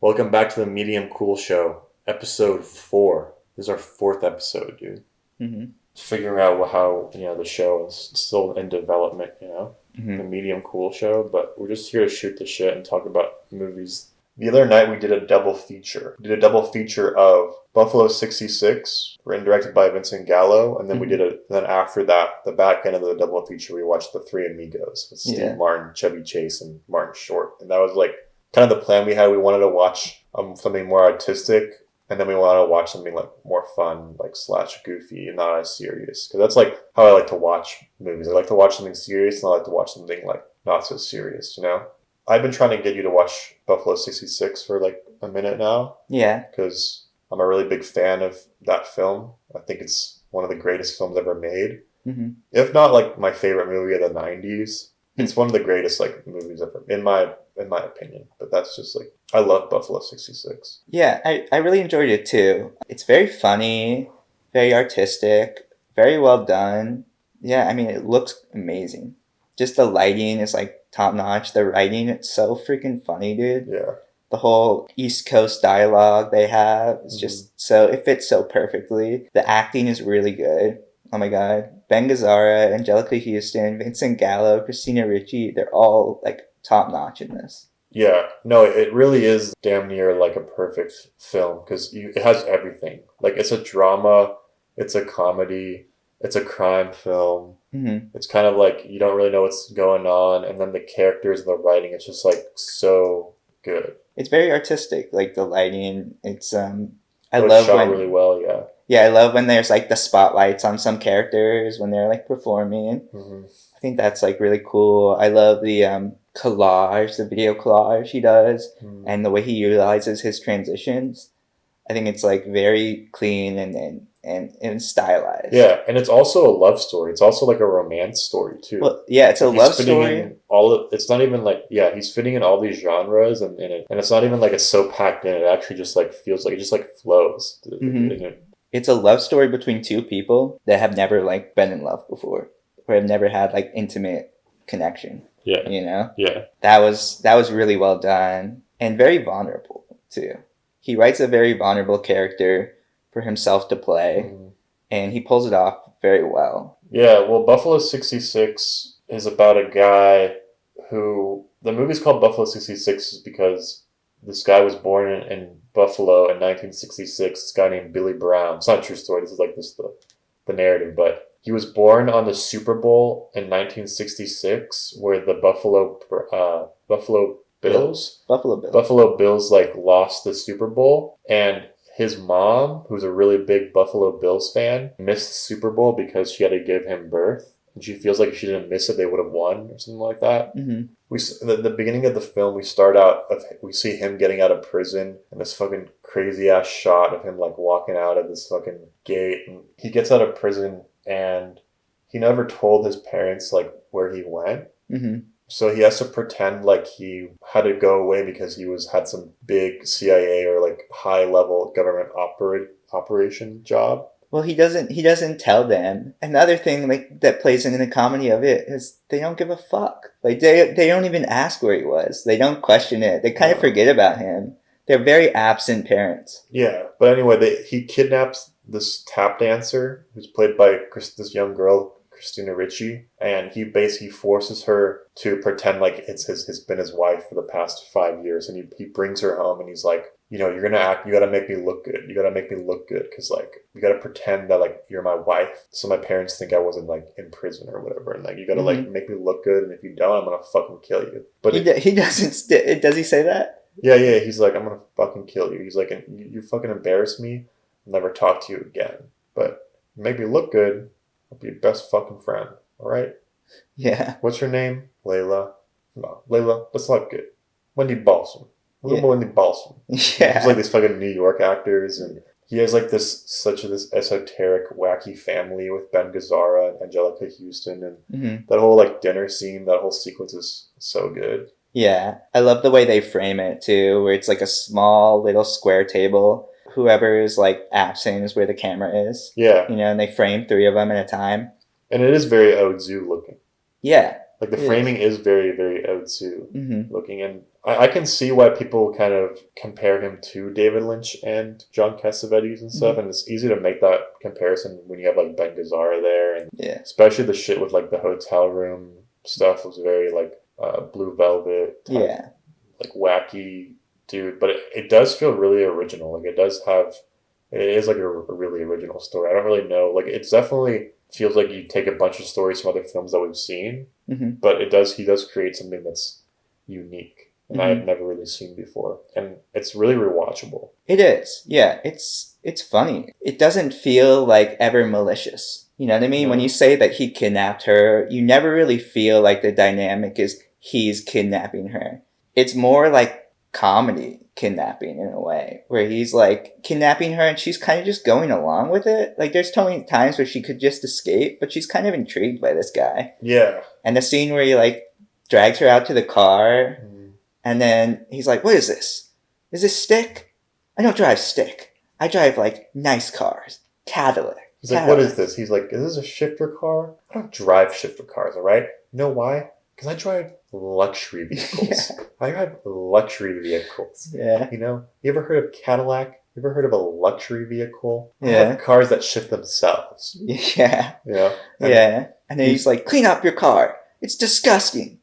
Welcome back to the Medium Cool Show, episode 4. This is our 4th episode, dude. Mm-hmm. Figuring out how, the show is still in development, Mm-hmm. the Medium Cool Show, but we're just here to shoot the shit and talk about movies. The other night we did a double feature. We did a double feature of Buffalo 66, written and directed by Vincent Gallo, and then then after that, the back end of the double feature, we watched the Three Amigos with Steve Martin, Chevy Chase, and Martin Short. And that was like kind of the plan we had. We wanted to watch something more artistic, and then we wanted to watch something like more fun, like slash goofy, and not as serious. Because that's like how I like to watch movies. I like to watch something serious, and I like to watch something like not so serious, I've been trying to get you to watch Buffalo 66 for like a minute now. Yeah. Because I'm a really big fan of that film. I think it's one of the greatest films ever made. Mm-hmm. If not like my favorite movie of the 90s. It's one of the greatest like movies ever, in my opinion. But that's just like, I love Buffalo 66. Yeah, I really enjoyed it too. It's very funny, very artistic, very well done. Yeah, I mean, it looks amazing. Just the lighting is like top notch. The writing, it's so freaking funny, dude. Yeah. The whole East Coast dialogue they have is just it fits so perfectly. The acting is really good. Oh my god. Ben Gazzara, Angelica Houston, Vincent Gallo, Christina Ricci, they're all like top notch in this. Yeah, no, it really is damn near like a perfect film because it has everything. Like, it's a drama, it's a comedy, it's a crime film. Mm-hmm. It's kind of like you don't really know what's going on, and then the characters and the writing, it's just like so good. It's very artistic, like the lighting. It's I It love shot when really well, yeah. Yeah, I love when there's like the spotlights on some characters when they're like performing. Mm-hmm. I think that's like really cool. I love the collage, the video collage he does, and the way he utilizes his transitions. I think it's like very clean and stylized. Yeah, and it's also a love story. It's also like a romance story too. Well, yeah, it's a love story. It's not even like, he's fitting in all these genres and it's not even like it's so packed in. It actually just like feels like it just like flows. Mm-hmm. It's a love story between two people that have never like been in love before, or have never had like intimate connection. Yeah. Yeah. That was really well done and very vulnerable too. He writes a very vulnerable character for himself to play, and he pulls it off very well. Yeah, well, Buffalo 66 is about a guy who... The movie's called Buffalo 66 because this guy was born in Buffalo in 1966, this guy named Billy Brown. It's not a true story, this is like the narrative, but he was born on the Super Bowl in 1966 where the Buffalo Bills like lost the Super Bowl, and his mom, who's a really big Buffalo Bills fan, missed the Super Bowl because she had to give him birth, and she feels like if she didn't miss it, they would have won or something like that. Mm-hmm. The beginning of the film, we see him getting out of prison, and this fucking crazy ass shot of him like walking out of this fucking gate, and he gets out of prison, and he never told his parents like where he went. Mm-hmm. So he has to pretend like he had to go away because he had some big CIA or like high level government operation job. Well, he doesn't tell them. Another thing like that plays into the comedy of it is they don't give a fuck. Like they don't even ask where he was. They don't question it. They kind of forget about him. They're very absent parents. Yeah, but anyway, he kidnaps this tap dancer who's played by this young girl, Christina Ricci, and he basically forces her to pretend like it's been his wife for the past 5 years, and he brings her home, and he's like, you're gonna act, you gotta make me look good, because like you gotta pretend that like you're my wife, so my parents think I wasn't like in prison or whatever, and like you gotta like make me look good, and if you don't, I'm gonna fucking kill you. But he doesn't. Does he say that? Yeah, he's like, I'm gonna fucking kill you. He's like, you fucking embarrass me, I'll never talk to you again. But make me look good, I'll be your best fucking friend. All right? Yeah. What's her name? Layla. No, Layla. That's not good. Wendy Balsam. Wendy Balsam. Yeah. He's like these fucking New York actors, and he has like this esoteric, wacky family with Ben Gazzara and Angelica Houston, and that whole like dinner scene, that whole sequence is so good. Yeah, I love the way they frame it too, where it's like a small little square table. Whoever is like absent is where the camera is. Yeah. And they frame 3 of them at a time. And it is very Ozu looking. Yeah. Like the framing is very, very Ozu looking, and I can see why people kind of compare him to David Lynch and John Cassavetes and stuff, and it's easy to make that comparison when you have like Ben Gazzara there, and especially the shit with like the hotel room stuff was very like Blue Velvet type, like wacky dude, but it does feel really original. Like it is like a really original story. I don't really know, like it's definitely feels like you take a bunch of stories from other films that we've seen, but he does create something that's unique and I've never really seen before, and it's really rewatchable. It is, yeah. It's funny. It doesn't feel like ever malicious. You know what I mean? When you say that he kidnapped her, you never really feel like the dynamic is he's kidnapping her. It's more like comedy kidnapping in a way, where he's like kidnapping her and she's kind of just going along with it. Like there's so many times where she could just escape, but she's kind of intrigued by this guy. Yeah. And the scene where he like drags her out to the car, and then he's like, "What is this? Is this stick? I don't drive stick. I drive like nice cars, Cadillac." He's like, "What is this?" He's like, "Is this a shifter car? I don't drive shifter cars, all right? You know why? Because I drive luxury vehicles. I drive luxury vehicles. Yeah. You know, you ever heard of Cadillac? You ever heard of a luxury vehicle? I have cars that shift themselves." Yeah. Yeah. Yeah. And then he's like, "Clean up your car. It's disgusting.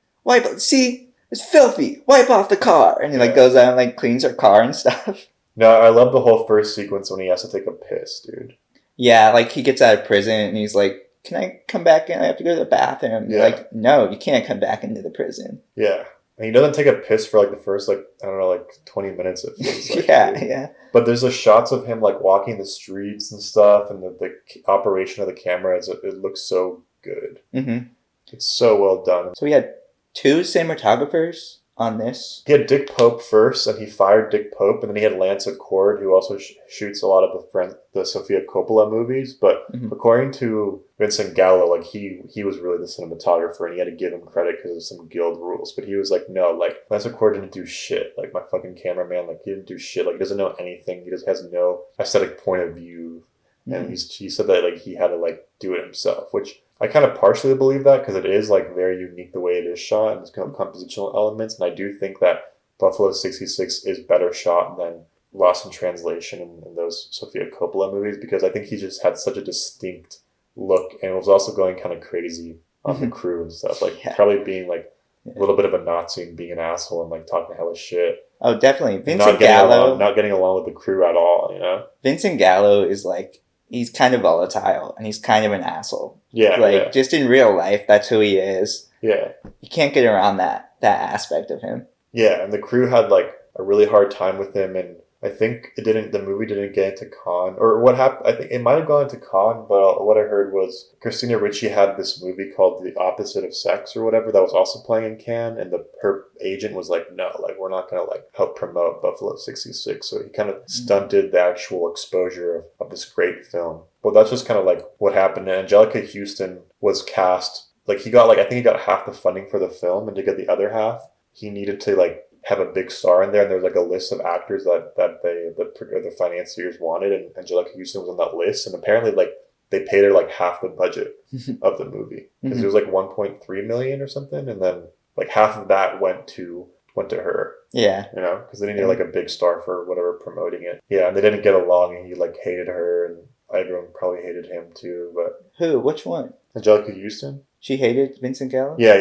See? It's filthy. Wipe off the car." And he like goes out and like cleans her car and stuff. No, I love the whole first sequence when he has to take a piss, dude. Yeah, like he gets out of prison and he's like, "Can I come back in? I have to go to the bathroom." Yeah. Like, no, you can't come back into the prison. Yeah. And he doesn't take a piss for like the first, like, I don't know, like 20 minutes it feels like. Yeah. But there's the shots of him like walking the streets and stuff, and the operation of the camera, it looks so good. It's so well done. So we had 2 cinematographers on this. He had Dick Pope first, and he fired Dick Pope, and then he had Lance Accord, who also shoots a lot of the Sofia Coppola movies. But according to Vincent Gallo, like he was really the cinematographer, and he had to give him credit because of some guild rules. But he was like, "No, like Lance Accord didn't do shit. Like my fucking cameraman, like he didn't do shit. Like he doesn't know anything. He just has no aesthetic point of view." And he said that like he had to like do it himself, which I kind of partially believe that because it is like very unique the way it is shot and it's kind of compositional elements. And I do think that Buffalo 66 is better shot than Lost in Translation and those Sofia Coppola movies, because I think he just had such a distinct look and was also going kind of crazy on the crew and stuff. Like probably being like a little bit of a Nazi and being an asshole and like talking hella shit. Oh, definitely. Vincent Gallo. Not getting along with the crew at all, you know? Vincent Gallo is like, he's kind of volatile and he's kind of an asshole. Yeah. Like just in real life, that's who he is. Yeah. You can't get around that aspect of him. Yeah, and the crew had like a really hard time with him, and I think the movie didn't get into Cannes, or what happened. I think it might have gone into Cannes, but what I heard was Christina Ricci had this movie called The Opposite of Sex or whatever that was also playing in Cannes, and her agent was like, "No, like we're not gonna like help promote Buffalo 66." So he kind of stunted the actual exposure of this great film. Well, that's just kind of like what happened. And Angelica Houston was cast. Like he got I think he got half the funding for the film, and to get the other half, he needed to like have a big star in there, and there was like a list of actors that the financiers wanted, and Angelica Houston was on that list, and apparently like they paid her like half the budget of the movie because it was like 1.3 million or something, and then like half of that went to her. Yeah, you know, because they needed like a big star for whatever promoting it. Yeah, and they didn't get along, and he like hated her, and everyone probably hated him too. But who? Which one? Angelica Houston. She hated Vincent Gallo? Yeah,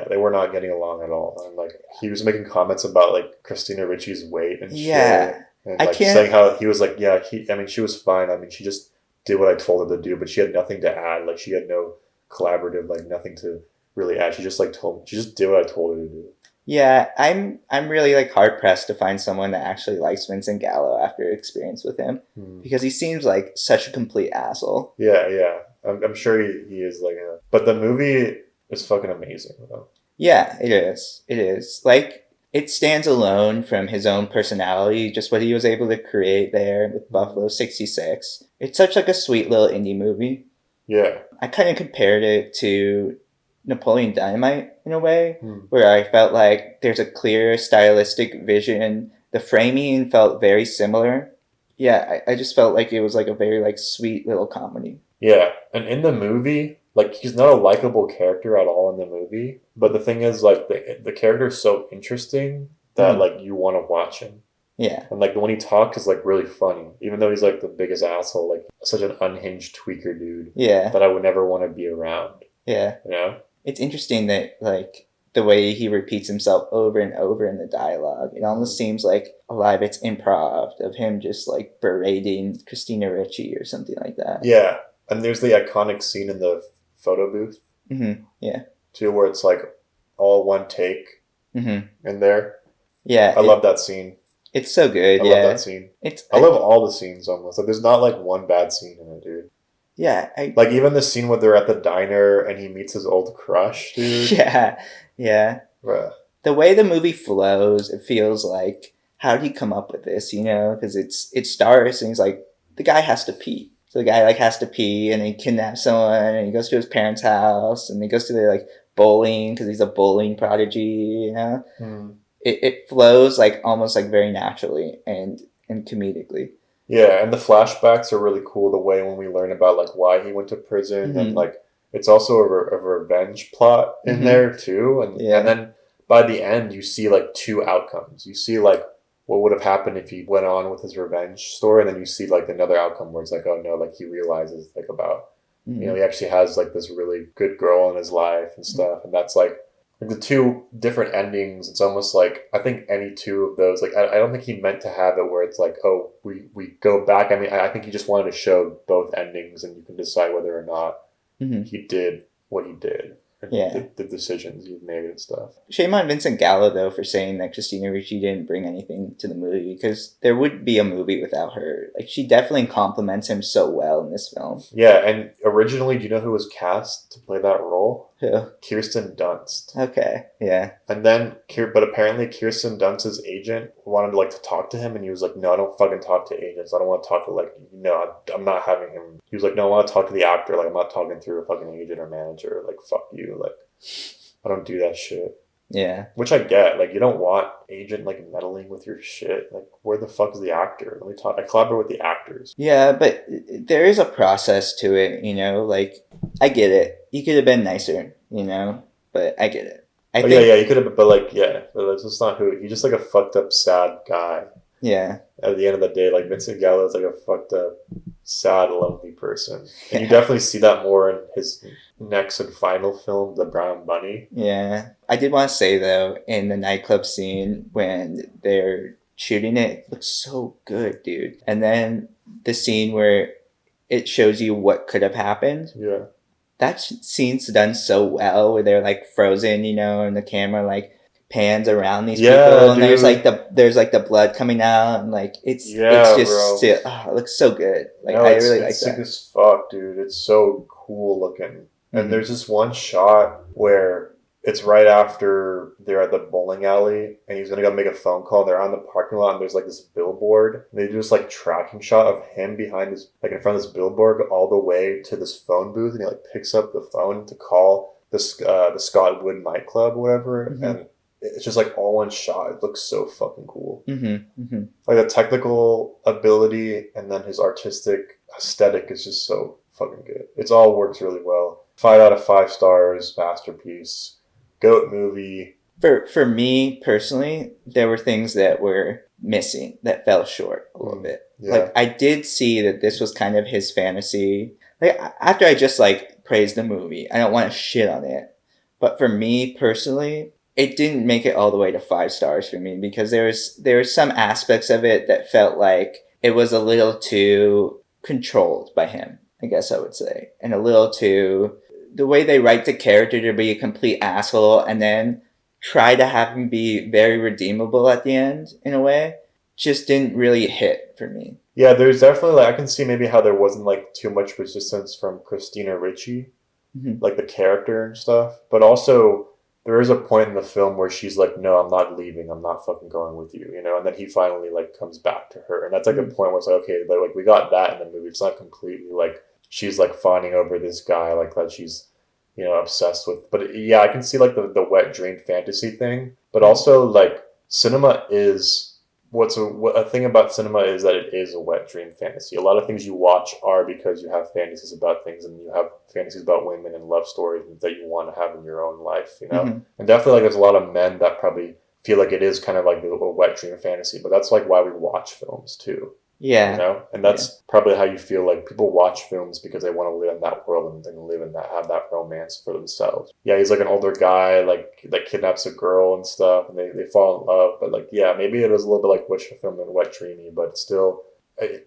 they were not getting along at all. And like he was making comments about like Christina Ricci's weight and shit. And like saying how he was like, she was fine. I mean, she just did what I told her to do, but she had nothing to add. Like she had no collaborative, like nothing to really add. She just did what I told her to do. Yeah, I'm really like hard pressed to find someone that actually likes Vincent Gallo after experience with him, because he seems like such a complete asshole. Yeah. I'm sure he is like but the movie is fucking amazing though. Yeah, it is. It is. Like, it stands alone from his own personality, just what he was able to create there with Buffalo 66. It's such like a sweet little indie movie. Yeah. I kind of compared it to Napoleon Dynamite in a way, where I felt like there's a clear stylistic vision. The framing felt very similar. Yeah, I just felt like it was like a very like sweet little comedy. Yeah, and in the movie, like he's not a likable character at all in the movie. But the thing is, like the character is so interesting that like you want to watch him. Yeah. And like when he talks is like really funny, even though he's like the biggest asshole, like such an unhinged tweaker dude. Yeah. That I would never want to be around. Yeah. You know? It's interesting that like the way he repeats himself over and over in the dialogue. It almost seems like a lot of it's improv of him just like berating Christina Ricci or something like that. Yeah. And there's the iconic scene in the photo booth. Mm-hmm. Yeah. Too, where it's like all one take in there. Yeah. I love that scene. It's so good. I love that scene. I love all the scenes almost. Like there's not like one bad scene in it, dude. Yeah. Like even the scene where they're at the diner and he meets his old crush, dude. Yeah. Yeah. Bruh. The way the movie flows, it feels like, how did he come up with this, you know? Because it starts and he's like, the guy has to pee. So the guy like has to pee and he kidnaps someone and he goes to his parents' house and he goes to the like bowling because he's a bowling prodigy, you know? It flows like almost like very naturally and comedically. Yeah, and the flashbacks are really cool. The way when we learn about like why he went to prison and like it's also a revenge plot in there too. And then by the end you see like two outcomes. You see like what would have happened if he went on with his revenge story, and then you see like another outcome where it's like, oh no, like he realizes like about you know, he actually has like this really good girl in his life and stuff, and that's like the two different endings. It's almost like I think any two of those, like I don't think he meant to have it where it's like, oh, we go back. I mean, I think he just wanted to show both endings and you can decide whether or not he did what he did. And the decisions he made and stuff. Shame on Vincent Gallo, though, for saying that Christina Ricci didn't bring anything to the movie, because there would be a movie without her. Like, she definitely complements him so well in this film. Yeah, and originally, do you know who was cast to play that role? Who? Kirsten Dunst. Okay, yeah. And then, but apparently Kirsten Dunst's agent wanted like to talk to him, and he was like, no, I don't fucking talk to agents. I don't want to talk to like, no, I'm not having him. He was like, no, I want to talk to the actor. Like, I'm not talking through a fucking agent or manager. Like, fuck you. Like, I don't do that shit. Yeah. Which I get. Like, you don't want agent like meddling with your shit. Like, where the fuck is the actor? Let me talk. I collaborate with the actors. Yeah, but there is a process to it, you know? Like, I get it. You could have been nicer, you know? But I get it. I think, yeah, you could have, but like, yeah, but that's just not who. He's just like a fucked up, sad guy. Yeah. At the end of the day, like Vincent Gallo is like a fucked up, sad, lovely person, and you definitely see that more in his next and final film, The Brown Bunny. Yeah, I did want to say though, in the nightclub scene when they're shooting it looks so good, dude. And then the scene where it shows you what could have happened. Yeah. That scene's done so well, where they're like frozen, you know, and the camera like pans around these people, and dude. there's like the blood coming out, and like it's just still, it looks so good. Like no, I really like that. It's sick as fuck, dude. It's so cool looking. And there's this one shot where it's right after they're at the bowling alley and he's gonna go make a phone call. They're on the parking lot and there's like this billboard. And they do this like tracking shot of him behind this, like in front of this billboard, all the way to this phone booth, and he like picks up the phone to call the Scott Wood nightclub or whatever. And it's just like all one shot. It looks so fucking cool. Like the technical ability and then his artistic aesthetic is just so fucking good. It's all works really well. 5 out of 5 stars, masterpiece. GOAT movie. For me personally, there were things that were missing, that fell short a little bit. Yeah. Like I did see that this was kind of his fantasy. Like after I just like praised the movie, I don't want to shit on it. But for me personally, it didn't make it all the way to 5 stars for me, because there were some aspects of it that felt like it was a little too controlled by him, I guess I would say, and a little too. The way they write the character to be a complete asshole and then try to have him be very redeemable at the end, in a way, just didn't really hit for me. Yeah, there's definitely, like, I can see maybe how there wasn't, like, too much resistance from Christina Ricci, like, the character and stuff. But also, there is a point in the film where she's like, no, I'm not leaving. I'm not fucking going with you, you know? And then he finally, like, comes back to her. And that's, like, a point where it's like, okay, but, like, we got that in the movie. It's not completely, like, she's like fawning over this guy like that she's, you know, obsessed with. But yeah, I can see like the wet dream fantasy thing. But also like cinema is a thing about cinema is that it is a wet dream fantasy. A lot of things you watch are because you have fantasies about things, and you have fantasies about women and love stories that you want to have in your own life, you know? Mm-hmm. And definitely, like, there's a lot of men that probably feel like it is kind of like a wet dream fantasy, but that's like why we watch films too. Yeah. You know? And that's probably how you feel like people watch films because they want to live in that world and live in that, have that romance for themselves. Yeah, he's like an older guy, like, that kidnaps a girl and stuff, and they fall in love. But, like, yeah, maybe it is a little bit like Wish Fulfillment and Wet Dreamy, but still,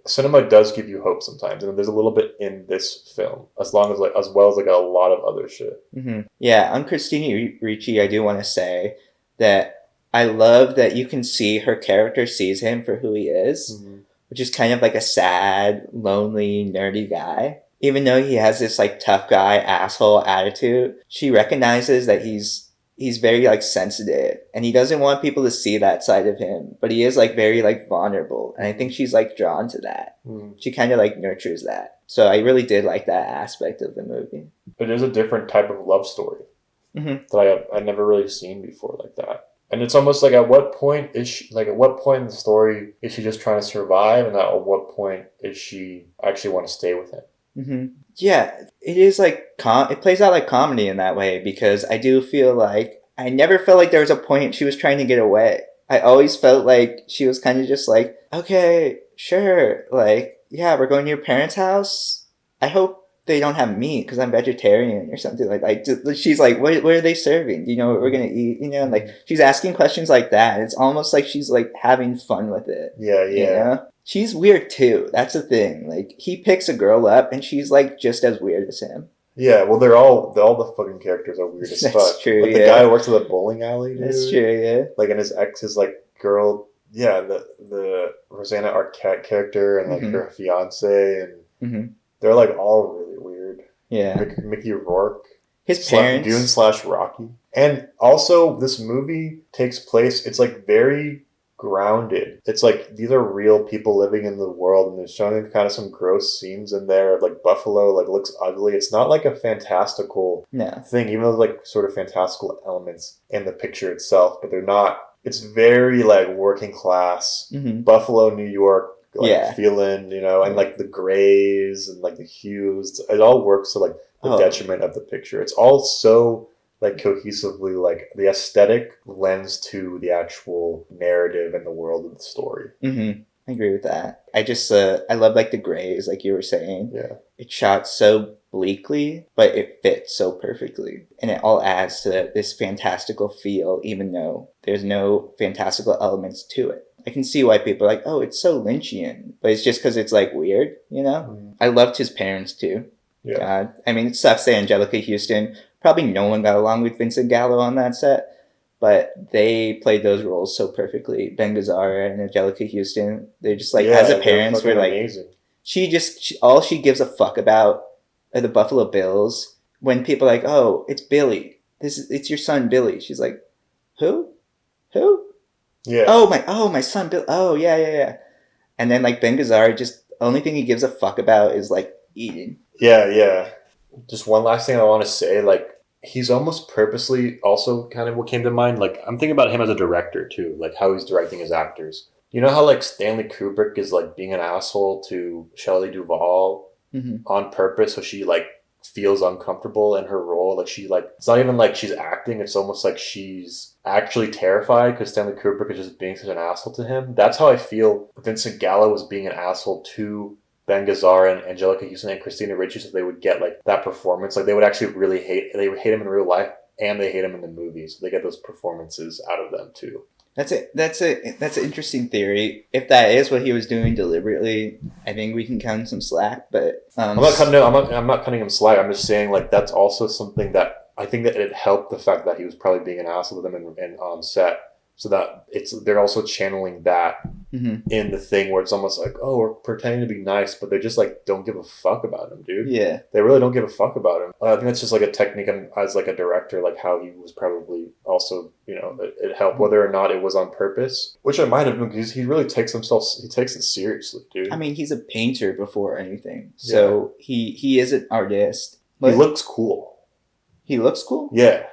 cinema does give you hope sometimes. And there's a little bit in this film, as well as, like, a lot of other shit. Mm-hmm. Yeah, on Christina Ricci, I do want to say that I love that you can see her character sees him for who he is. Mm-hmm. Which is kind of like a sad, lonely, nerdy guy. Even though he has this like tough guy asshole attitude, she recognizes that he's very like sensitive and he doesn't want people to see that side of him, but he is like very like vulnerable. And I think she's like drawn to that. She kind of like nurtures that. So I really did like that aspect of the movie. It is a different type of love story that I've never really seen before like that. And it's almost like at what point in the story is she just trying to survive, and at what point is she actually want to stay with him? Mm-hmm. Yeah, it is like it plays out like comedy in that way, because I do feel like I never felt like there was a point she was trying to get away. I always felt like she was kind of just like, okay, sure, like, yeah, we're going to your parents' house. I hope they don't have meat because I'm vegetarian or something like that. She's like, what are they serving? Do you know what we're going to eat? You know, and like she's asking questions like that. It's almost like she's like having fun with it. Yeah. You know? She's weird too. That's the thing. Like he picks a girl up and she's like just as weird as him. Yeah, well, all the fucking characters are weird as fuck. That's true, like the guy who works at the bowling alley, dude. That's true, yeah. Like, and his ex is like girl, yeah, the Rosanna Arquette character and like her fiance, and they're like all really weird. Yeah. Mickey Rourke. His parents. Dune / Rocky. And also, this movie takes place, it's like very grounded. It's like these are real people living in the world, and they're showing kind of some gross scenes in there. Like Buffalo like looks ugly. It's not like a fantastical thing, even though there's like sort of fantastical elements in the picture itself, but they're not. It's very like working class Buffalo, New York, like feeling, you know, and like the grays and like the hues. It all works to like the detriment of the picture. It's all so like cohesively, like the aesthetic lends to the actual narrative and the world of the story. I agree with that. I just I love like the grays, like you were saying. Yeah, it's shot so bleakly, but it fits so perfectly, and it all adds to this fantastical feel, even though there's no fantastical elements to it. I can see why people are like, oh, it's so Lynchian, but it's just because it's like weird, you know. I loved his parents too. Yeah. God, I mean, it sucks that Angelica Houston. Probably no one got along with Vincent Gallo on that set, but they played those roles so perfectly. Ben Gazzara and Angelica Houston, they're just like, as a parents, we're like, amazing. All she gives a fuck about are the Buffalo Bills. When people are like, oh, it's Billy. It's your son Billy. She's like, who? Yeah. Oh, my son Bill. Oh, yeah. And then like Ben Gazzara, just only thing he gives a fuck about is like eating. Yeah. Just one last thing I want to say, like, he's almost purposely also kind of what came to mind. Like, I'm thinking about him as a director too, like how he's directing his actors. You know how like Stanley Kubrick is like being an asshole to Shelley Duvall on purpose, so she like feels uncomfortable in her role. Like she like, it's not even like she's acting, it's almost like she's actually terrified because Stanley Kubrick is just being such an asshole to him. That's how I feel Vincent Gallo was being an asshole to Ben Gazzara and Angelica Houston and Christina Ricci, so they would get like that performance. Like they would actually really they would hate him in real life and they hate him in the movies. So they get those performances out of them too. That's an interesting theory. If that is what he was doing deliberately, I think we can cut him some slack. But I'm not cutting him slack. I'm just saying like that's also something that I think that it helped the fact that he was probably being an asshole to them and on set. So that they're also channeling that in the thing where it's almost like, oh, we're pretending to be nice, but they just like don't give a fuck about him, dude. Yeah, they really don't give a fuck about him. I think that's just like a technique as like a director, like how he was probably also, you know, it helped whether or not it was on purpose, which it might have been because he really takes it seriously, dude. I mean, he's a painter before anything, so he is an artist. He looks cool. He looks cool. Yeah,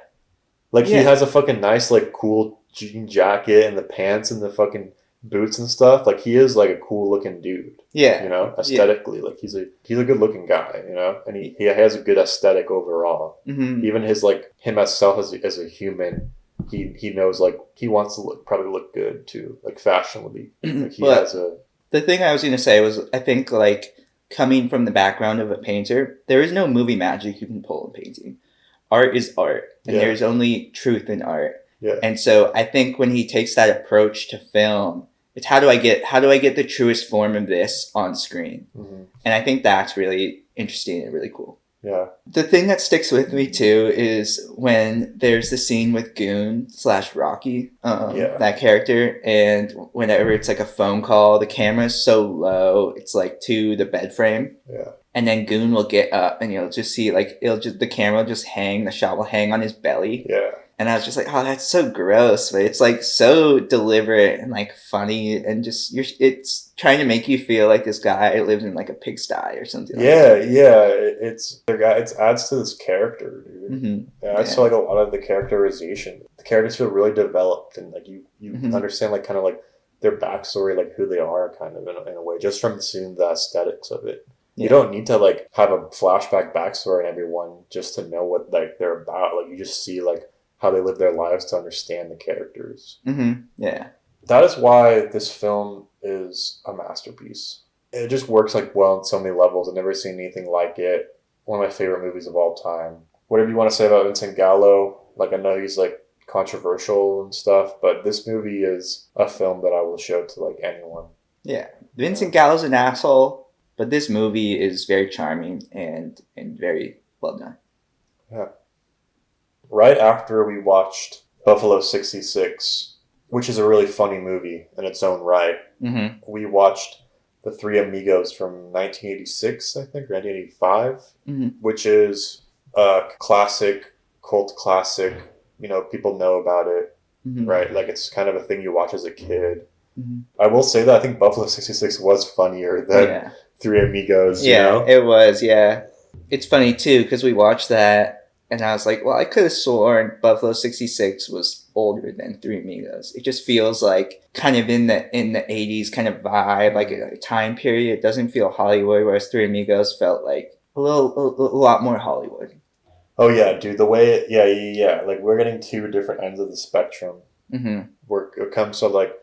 like he has a fucking nice like cool jean jacket and the pants and the fucking boots and stuff, like he is like a cool looking dude. Yeah. You know, aesthetically, like he's a good looking guy. You know, and he has a good aesthetic overall. Mm-hmm. Even his like him as self as a human, he knows like he wants to probably look good too, like fashionably. Like he has a. The thing I was gonna say was I think like coming from the background of a painter, there is no movie magic you can pull in painting. Art is art, and there's only truth in art. Yeah. And so I think when he takes that approach to film, it's how do I get the truest form of this on screen? Mm-hmm. And I think that's really interesting and really cool. Yeah. The thing that sticks with me too is when there's the scene with Goon / Rocky, that character, and whenever it's like a phone call, the camera's so low, it's like to the bed frame. Yeah. And then Goon will get up and you'll just see like the camera will just hang, the shot will hang on his belly. Yeah. And I was just like, oh, that's so gross, but it's like so deliberate and like funny and just it's trying to make you feel like this guy lives in like a pigsty or something. It adds to this character, dude. Mm-hmm. It adds to like a lot of the characterization. The characters feel really developed and like you understand like kind of like their backstory, like who they are, kind of in a way, just from seeing the aesthetics of it. Yeah. You don't need to like have a flashback backstory in everyone just to know what like they're about. Like you just see like how they live their lives to understand the characters. Mm-hmm. Yeah. That is why this film is a masterpiece. It just works like well on so many levels. I've never seen anything like it. One of my favorite movies of all time. Whatever you want to say about Vincent Gallo, like I know he's like controversial and stuff, but this movie is a film that I will show to like anyone. Yeah. Vincent Gallo's an asshole, but this movie is very charming and very well done. Yeah. Right after we watched Buffalo 66, which is a really funny movie in its own right, we watched The Three Amigos from 1986, I think, or 1985, which is a classic, cult classic. You know, people know about it, right? Like, it's kind of a thing you watch as a kid. I will say that I think Buffalo 66 was funnier than Three Amigos, you know? It was, yeah. It's funny, too, because we watched that, and I was like, well, I could have sworn Buffalo 66 was older than Three Amigos. It just feels like kind of in the 80s kind of vibe, like a time period. It doesn't feel Hollywood, whereas Three Amigos felt like a lot more Hollywood. Oh, yeah, dude. The way like, we're getting two different ends of the spectrum. Where it comes to, like,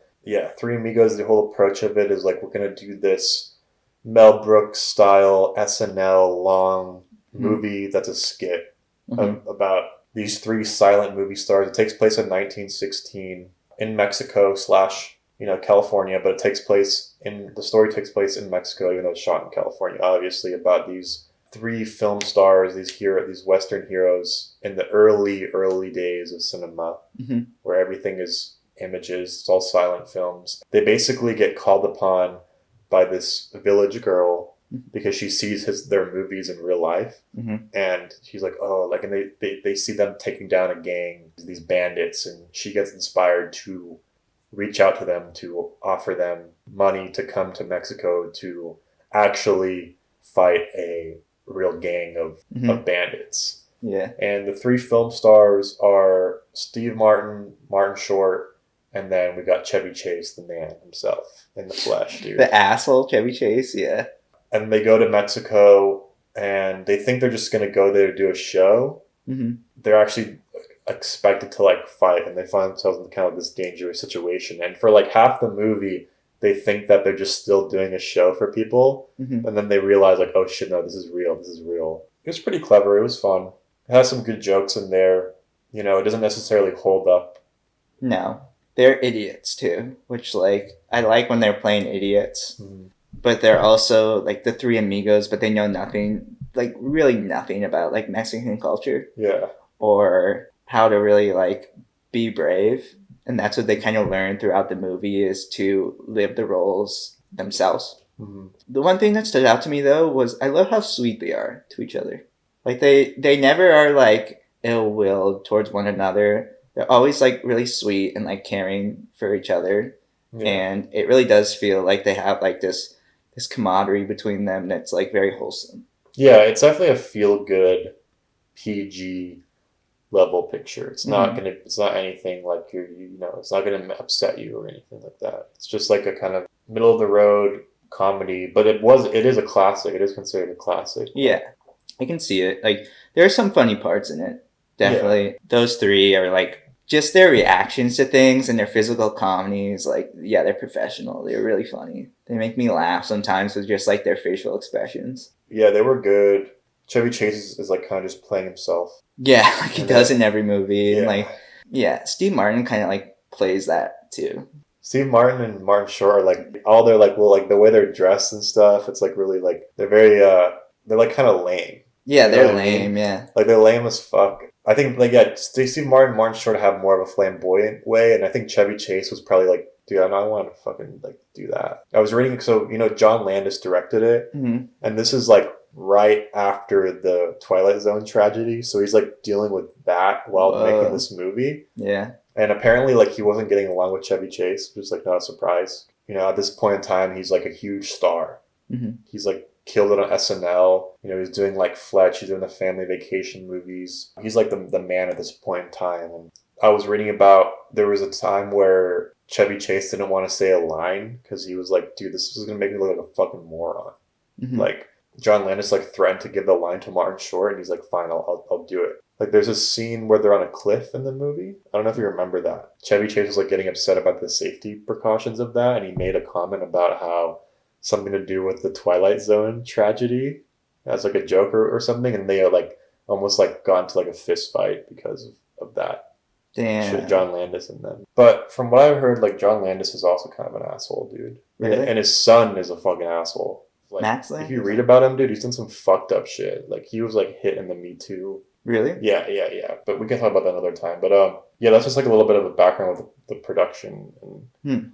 Three Amigos, the whole approach of it is, like, we're going to do this Mel Brooks style SNL long movie that's a skit. About these three silent movie stars. It takes place in 1916 in Mexico / California, but the story takes place in Mexico, even though it's shot in California. Obviously, about these three film stars, these Western heroes in the early days of cinema, where everything is images. It's all silent films. They basically get called upon by this village girl because she sees their movies in real life, and she's like, oh, like, and they see them taking down a gang, these bandits, and she gets inspired to reach out to them to offer them money to come to Mexico to actually fight a real gang of bandits. Yeah. And the three film stars are Steve Martin, Martin Short, and then we got Chevy Chase, the man himself in the flesh, dude. The asshole Chevy Chase, yeah. And they go to Mexico, and they think they're just going to go there to do a show. They're actually expected to, like, fight, and they find themselves in kind of this dangerous situation. And for, like, half the movie, they think that they're just still doing a show for people. And then they realize, like, oh, shit, no, this is real. It was pretty clever. It was fun. It has some good jokes in there. You know, it doesn't necessarily hold up. No. They're idiots, too, which, like, I like when they're playing idiots. But they're also, like, the Three Amigos, but they know nothing, like, really nothing about, like, Mexican culture. Yeah. Or how to really, like, be brave. And that's what they kind of learn throughout the movie, is to live the roles themselves. The one thing that stood out to me, though, was I love how sweet they are to each other. Like, they never are, like, ill-willed towards one another. They're always, like, really sweet and, like, caring for each other. Yeah. And it really does feel like they have, like, this camaraderie between them that's, like, very wholesome. Yeah, it's definitely a feel-good, PG level picture. It's not it's not anything like it's not gonna upset you or anything like that. It's just like a kind of middle of the road comedy, but it is a classic. It is considered a classic. Yeah, I can see it. Like, there are some funny parts in it. Definitely. Yeah. Those three are like, just their reactions to things and their physical comedies, like, yeah, they're professional. They're really funny. They make me laugh sometimes with just like their facial expressions. Yeah, they were good. Chevy Chase is like kind of just playing himself. Yeah, like he does in every movie. Yeah. And like, yeah, Steve Martin kind of like plays that too. Steve Martin and Martin Short are like all their like the way they're dressed and stuff. It's like really like they're very they're like kind of lame. Yeah, they're lame. I mean? Yeah, like they're lame as fuck. I think like Steve Martin and Martin Short have more of a flamboyant way, and I think Chevy Chase was probably like, dude, I don't want to fucking like do that. I was reading, so John Landis directed it, and this is like right after the Twilight Zone tragedy, so he's like dealing with that while making this movie. Yeah. And apparently, like, he wasn't getting along with Chevy Chase, which is, like, not a surprise. At this point in time, he's, like, a huge star. He's, like, killed it on SNL. He's doing, like, Fletch. He's doing the family vacation movies. He's, like, the man at this point in time. And I was reading about, there was a time where Chevy Chase didn't want to say a line because he was like, dude, this is going to make me look like a fucking moron. Like, John Landis, like, threatened to give the line to Martin Short, and he's like, fine, I'll do it. Like, there's a scene where they're on a cliff in the movie. I don't know if you remember that. Chevy Chase was, like, getting upset about the safety precautions of that, and he made a comment about how something to do with the Twilight Zone tragedy as, like, a joke or something, and they, like, almost, like, got into, like, a fist fight because of that. Damn. John Landis and them. But from what I've heard, like, John Landis is also kind of an asshole, dude. Really? And his son is a fucking asshole. Like, Max Landis? If you read about him, dude, he's done some fucked up shit. Like, he was, like, hit in the Me Too. Really? Yeah. But we can talk about that another time. But yeah, that's just like a little bit of a background with the production and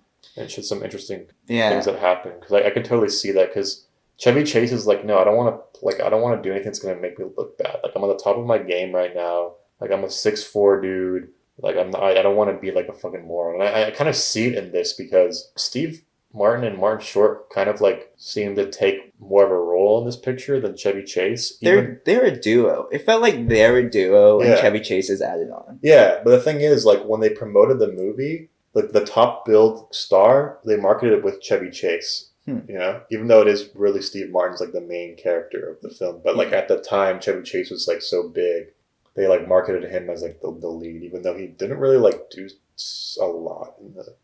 just some interesting things that happen. Because I can totally see that. Because Chevy Chase is like, no, I don't want to do anything that's gonna make me look bad. Like, I'm on the top of my game right now. Like, I'm a 6'4" dude. Like, I don't want to be like a fucking moron. And I kind of see it in this because Steve Martin and Martin Short kind of like seem to take more of a role in this picture than Chevy Chase. They're a duo. It felt like they're a duo and Chevy Chase is added on. Yeah, but the thing is, like, when they promoted the movie, like the top billed star, they marketed it with Chevy Chase. Even though it is really Steve Martin's like the main character of the film, but like at the time, Chevy Chase was like so big, they like marketed him as like the lead, even though he didn't really like do a lot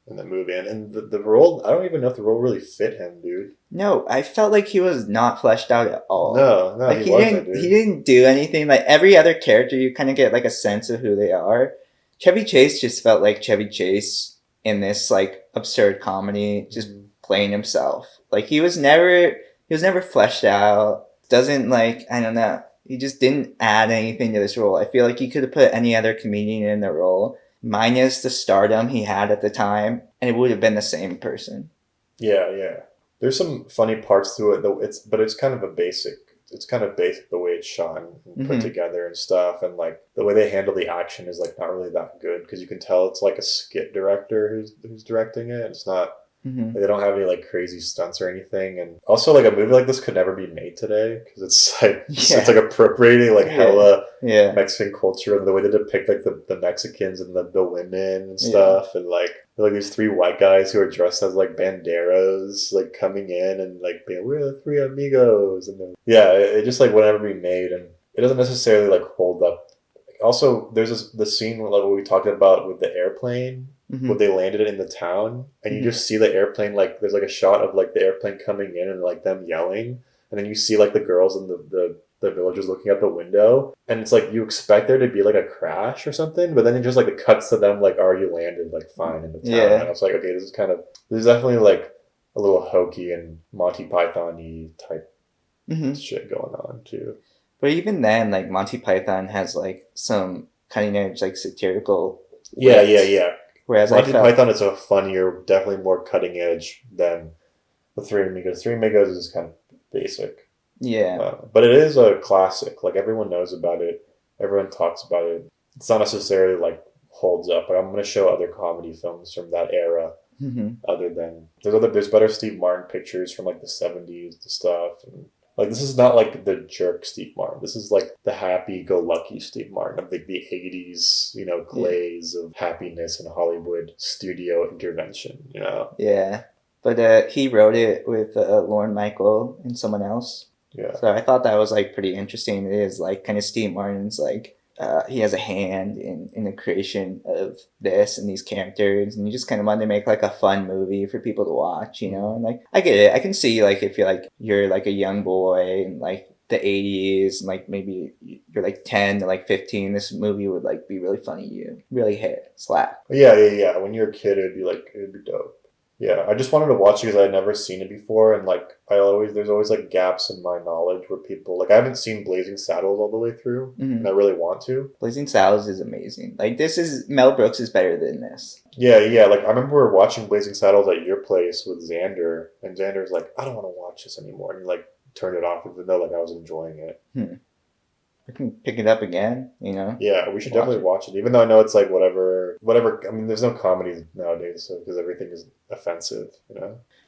in the movie, and the role, I don't even know if the role really fit him, dude. No, I felt like he was not fleshed out at all. No, like he wasn't, dude. He didn't do anything. Like every other character, you kind of get like a sense of who they are. Chevy Chase just felt like Chevy Chase in this like absurd comedy, just playing himself. Like he was never fleshed out. Doesn't like, I don't know. He just didn't add anything to this role. I feel like he could have put any other comedian in the role, minus the stardom he had at the time, and it would have been the same person. Yeah. There's some funny parts to it, though. It's kind of basic the way it's shot and put together and stuff, and like the way they handle the action is like not really that good because you can tell it's like a skit director who's directing it. It's not. Like, they don't have any like crazy stunts or anything, and also like a movie like this could never be made today because it's like it's like appropriating like hella Mexican culture and the way they depict like the Mexicans and the women and stuff, and like these three white guys who are dressed as like banderos like coming in and like being, we're the Three Amigos, and then it just like would never be made, and it doesn't necessarily like hold up. Also, there's the scene like what we talked about with the airplane. When they landed it in the town, and you just see the airplane, like there's like a shot of like the airplane coming in and like them yelling, and then you see like the girls and the villagers looking out the window, and it's like you expect there to be like a crash or something, but then it just like it cuts to them like already landed like fine in the town, and I was like, okay, this is definitely like a little hokey and Monty Python-y type shit going on too. But even then, like Monty Python has like some cutting edge like satirical. Yeah. Whereas Monty Python is a funnier, definitely more cutting edge than the Three Amigos. Three Amigos is kind of basic. Yeah. But it is a classic. Like, everyone knows about it. Everyone talks about it. It's not necessarily, like, holds up. But I'm going to show other comedy films from that era. Other than... There's better Steve Martin pictures from, like, the 70s and stuff. And Like, this is not like the jerk Steve Martin. This is like the happy-go-lucky Steve Martin of like the 80s, glaze of happiness and Hollywood studio intervention, Yeah. But he wrote it with Lorne Michael and someone else. Yeah. So I thought that was like pretty interesting. It is like kind of Steve Martin's like he has a hand in the creation of this and these characters, and you just kind of wanted to make like a fun movie for people to watch, And like I get it. I can see like if you're like a young boy in like the 80s, and like maybe you're like 10 to like 15, this movie would like be really funny. You really hit slap. Yeah. When you're a kid, it'd be dope. Yeah, I just wanted to watch it because I had never seen it before, and like there's always like gaps in my knowledge where people like I haven't seen Blazing Saddles all the way through, and I really want to. Blazing Saddles is amazing. Like Mel Brooks is better than this. Yeah. Like I remember we were watching Blazing Saddles at your place with Xander, and Xander's like, I don't want to watch this anymore, and he like turned it off even though like I was enjoying it. I can pick it up again, Yeah, we should definitely watch it, even though I know it's like whatever. I mean, there's no comedy nowadays, so because everything is offensive,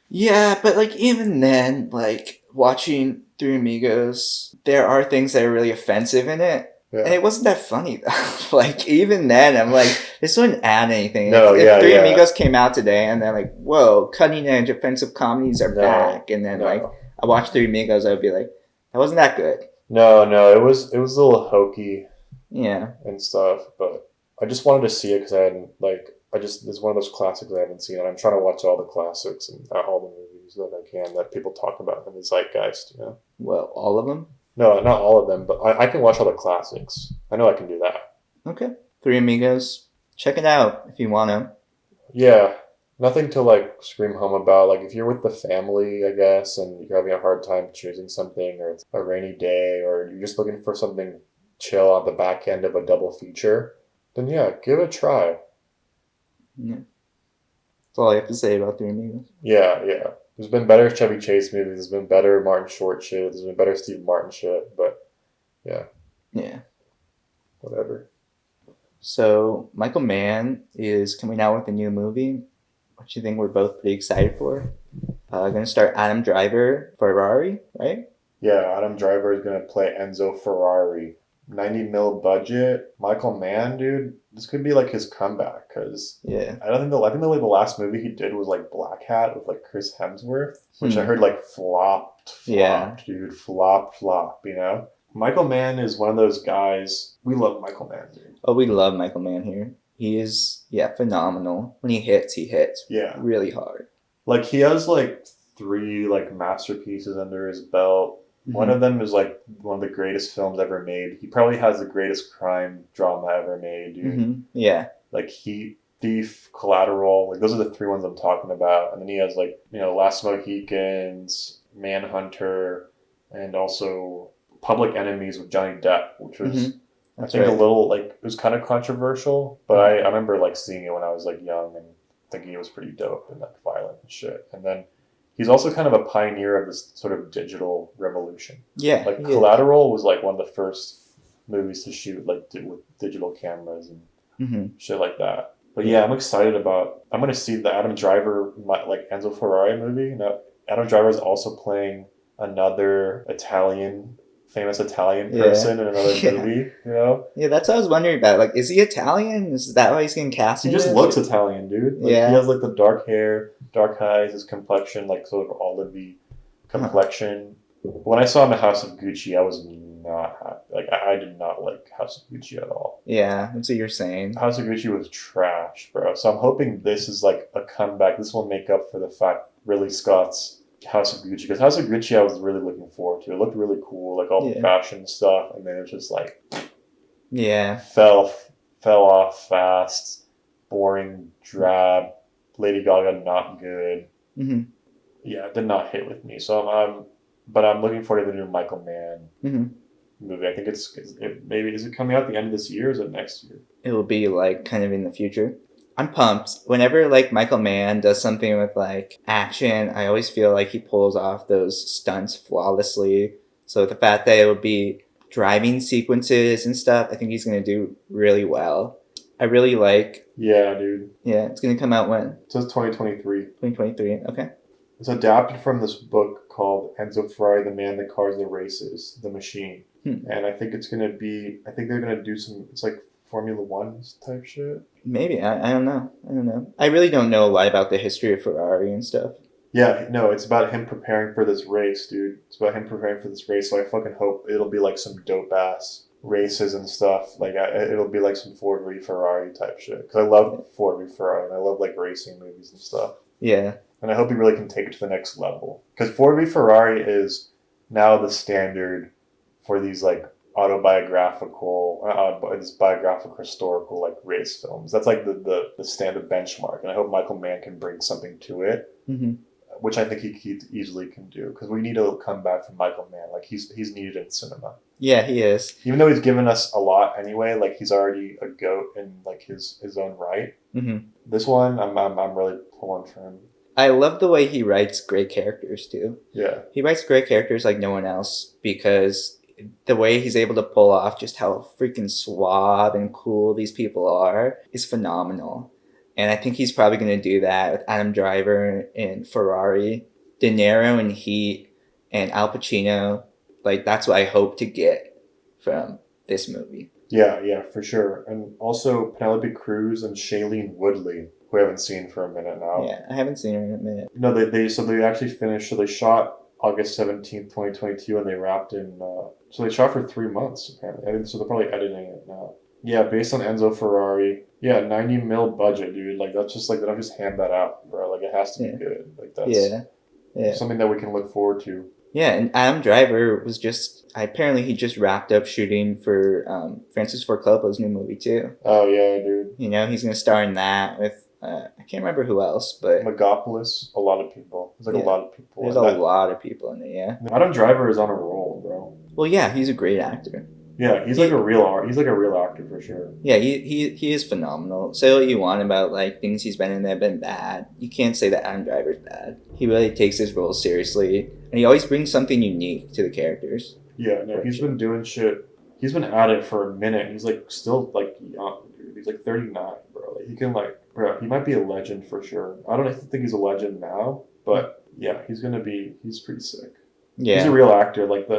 Yeah, but like even then, like watching Three Amigos, there are things that are really offensive in it. Yeah. And it wasn't that funny though. Like even then, I'm like, this wouldn't add anything. If Three Amigos came out today and they're like, whoa, cutting edge offensive comedies are back, and then like I watched Three Amigos, I would be like, that wasn't that good. No, it was a little hokey. Yeah. And stuff, but I just wanted to see it because I hadn't it's one of those classics I haven't seen, and I'm trying to watch all the classics and all the movies that I can that people talk about in the zeitgeist, Well, all of them? No, not all of them, but I can watch all the classics. I know I can do that. Okay. Three Amigos. Check it out if you want to. Yeah. Nothing to like scream home about. Like if you're with the family, I guess, and you're having a hard time choosing something, or it's a rainy day, or you're just looking for something chill on the back end of a double feature, then yeah, give it a try. Yeah. That's all I have to say about Three Amigos. Yeah. There's been better Chevy Chase movies. There's been better Martin Short shit. There's been better Steve Martin shit. But yeah. Yeah. Whatever. So Michael Mann is coming out with a new movie, which I think we're both pretty excited for. Going to start Adam Driver Ferrari, right? Yeah, Adam Driver is going to play Enzo Ferrari. 90 mil budget. Michael Mann, dude, this could be like his comeback because I think the last movie he did was like Black Hat with like Chris Hemsworth, which I heard like flopped, dude, flop, Michael Mann is one of those guys. We love Michael Mann, dude. Oh, we love Michael Mann here. He is, phenomenal. When he hits really hard. Like he has like 3 like masterpieces under his belt. One of them is like one of the greatest films ever made. He probably has the greatest crime drama ever made, dude. Yeah. Like Heat, Thief, Collateral. Like those are the 3 ones I'm talking about. And then he has like, Last Mohicans, Manhunter, and also Public Enemies with Johnny Depp, which was I think a little like it was kind of controversial, but I remember like seeing it when I was like young and thinking it was pretty dope and like violent and shit. And then he's also kind of a pioneer of this sort of digital revolution. Yeah. Like Collateral was like one of the first movies to shoot like with digital cameras and shit like that. But yeah, I'm excited about. I'm gonna see the Adam Driver like Enzo Ferrari movie. Now Adam Driver is also playing another famous Italian person in another movie. Yeah, that's what I was wondering about. Like, is he Italian? Is that why he's getting cast? He just looks Italian, dude. Like, he has like the dark hair, dark eyes, his complexion, like sort of olivey complexion. When I saw him in House of Gucci, I was not happy. Like, I did not like House of Gucci at all. Yeah, that's what you're saying. House of Gucci was trash, bro. So I'm hoping this is like a comeback. This will make up for the fact Ridley Scott's House of Gucci, because House of Gucci I was really looking forward to. It looked really cool, like all the fashion stuff, and then it was just like fell off fast, boring, drab. Lady Gaga not good. Yeah, it did not hit with me. So I'm looking forward to the new Michael Mann movie. I think maybe is it coming out at the end of this year or is it next year? It will be like kind of in the future. I'm pumped. Whenever like Michael Mann does something with like action, I always feel like he pulls off those stunts flawlessly. So the fact that it would be driving sequences and stuff, I think he's gonna do really well. I really like. Yeah, dude. Yeah, it's gonna come out when? It says 2023. 2023. Okay. It's adapted from this book called Enzo Ferrari, the Man That Cars the Races, the Machine. And I think I think they're gonna do it's like Formula One type shit. Maybe. I don't know. I really don't know a lot about the history of Ferrari and stuff. Yeah, no, it's about him preparing for this race, dude. It's about him preparing for this race. So I fucking hope it'll be like some dope ass races and stuff. Like it'll be like some Ford v Ferrari type shit. Because I love Ford v Ferrari and I love like racing movies and stuff. Yeah. And I hope he really can take it to the next level. Because Ford v Ferrari is now the standard for these like autobiographical, this biographical historical like race films. That's like the standard benchmark. And I hope Michael Mann can bring something to it. Mm-hmm. Which I think he easily can do, because we need to come back from Michael Mann. Like he's needed in cinema. Yeah, he is. Even though he's given us a lot anyway, like he's already a goat in like his own right. Mm-hmm. This one, I'm really pulling for him. I love the way he writes great characters too. Yeah, he writes great characters like no one else, because the way he's able to pull off just how freaking suave and cool these people are is phenomenal. And I think he's probably going to do that with Adam Driver in Ferrari, De Niro in Heat, and Al Pacino. Like, that's what I hope to get from this movie. Yeah, for sure. And also Penelope Cruz and Shailene Woodley, who I haven't seen for a minute now. Yeah, I haven't seen her in a minute. No, they actually finished. So they shot August 17th, 2022, and they wrapped in. So they shot for 3 months apparently. So they're probably editing it now. Yeah, based on Enzo Ferrari. Yeah, 90 mil budget, dude. Like, that's just like, they don't just hand that out, bro. Like, it has to be good. Like, that's something that we can look forward to. Yeah, and Adam Driver was apparently he just wrapped up shooting for Francis Ford Coppola's new movie too. Oh, yeah, dude. You know, he's going to star in that with, I can't remember who else, but... Megapolis, a lot of people. There's like a lot of people. There's a lot of people in it, yeah. Adam Driver is on a roll, bro. Well, yeah, he's a great actor. Yeah, he's like a real actor for sure. Yeah, he is phenomenal. Say what you want about like things he's been in that have been bad. You can't say that Adam Driver's bad. He really takes his role seriously, and he always brings something unique to the characters. Yeah, no, he's been doing shit. He's been at it for a minute. He's like still like young, dude. He's like 39, bro. Like he can he might be a legend for sure. I don't think he's a legend now, but yeah, he's pretty sick. Yeah, he's a real actor. Like